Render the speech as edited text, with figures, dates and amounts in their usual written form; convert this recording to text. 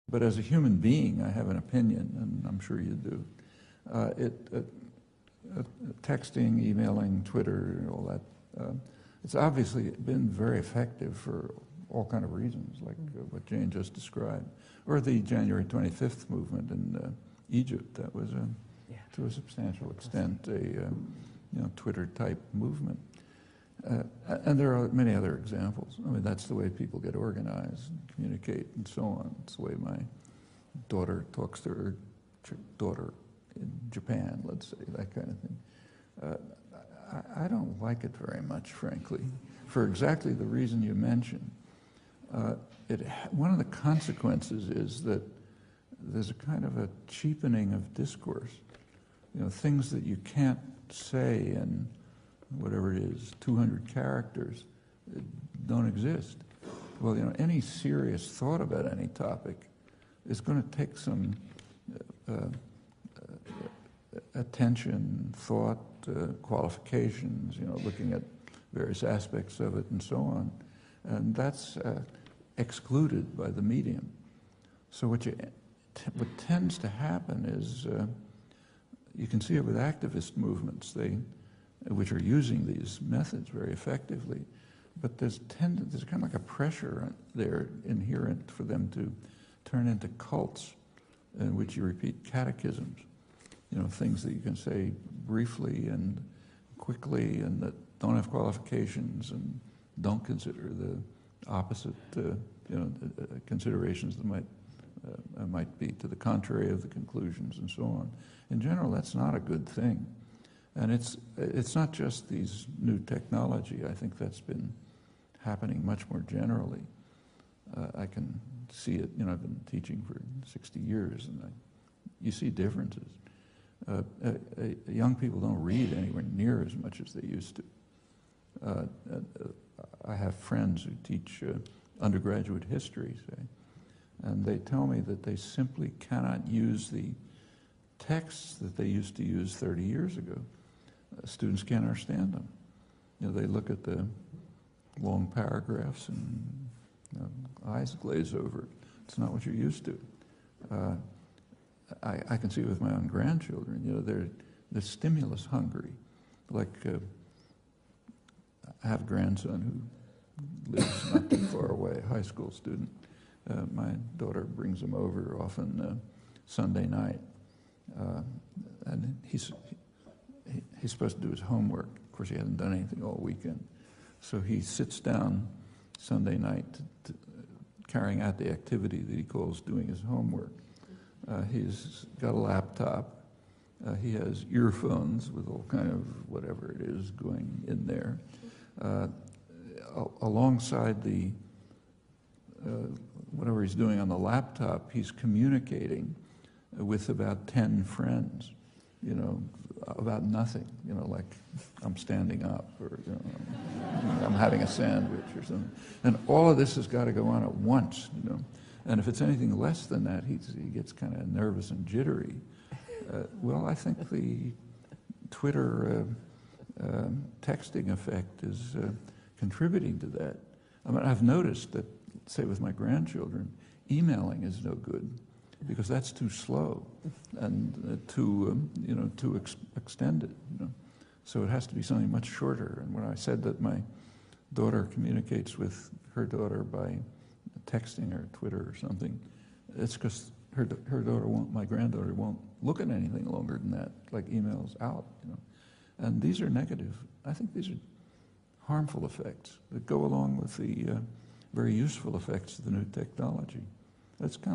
But as a human being, I have an opinion, and I'm sure you do. Texting, emailing, Twitter, all that, it's obviously been very effective for all kind of reasons, like what Jane just described, or the January 25th movement in Egypt. That was, to a substantial extent, a Twitter-type movement. And there are many other examples. I mean, that's the way people get organized, and communicate, and so on. It's the way my daughter talks to her daughter in Japan, let's say, that kind of thing. I don't like it very much, frankly, for exactly the reason you mentioned. One of the consequences is that there's a kind of a cheapening of discourse. Things that you can't say in whatever it is, 200 characters, don't exist. Well, any serious thought about any topic is going to take some attention, thought, qualifications, looking at various aspects of it and so on. And that's excluded by the medium. So what tends to happen is, you can see it with activist movements, which are using these methods very effectively, but there's kind of like a pressure there inherent for them to turn into cults in which you repeat catechisms, things that you can say briefly and quickly and that don't have qualifications and don't consider the opposite, considerations that might be to the contrary of the conclusions and so on. In general, that's not a good thing. And it's not just these new technology. I think that's been happening much more generally. I can see it. I've been teaching for 60 years, and you see differences. Young people don't read anywhere near as much as they used to. I have friends who teach undergraduate history, say, and they tell me that they simply cannot use the texts that they used to use 30 years ago. Students can't understand them. They look at the long paragraphs and eyes glaze over. It's not what you're used to. I can see it with my own grandchildren. They're stimulus hungry. Like I have a grandson who lives not too far away, a high school student. My daughter brings him over often Sunday night, and he's supposed to do his homework. Of course, he hasn't done anything all weekend. So he sits down Sunday night carrying out the activity that he calls doing his homework. He's got a laptop. He has earphones with all kind of whatever it is going in there. Alongside the whatever he's doing on the laptop, he's communicating with about 10 friends, about nothing, like I'm standing up or I'm having a sandwich or something. And all of this has got to go on at once, And if it's anything less than that, he gets kind of nervous and jittery. Well, I think the Twitter texting effect is contributing to that. I mean, I've noticed that, say with my grandchildren, emailing is no good because that's too slow and too extended. So it has to be something much shorter. And when I said that my daughter communicates with her daughter by texting or Twitter or something, it's because her daughter won't, my granddaughter won't look at anything longer than that, like emails out, And these are negative. I think these are harmful effects that go along with the very useful effects of the new technology. That's kind of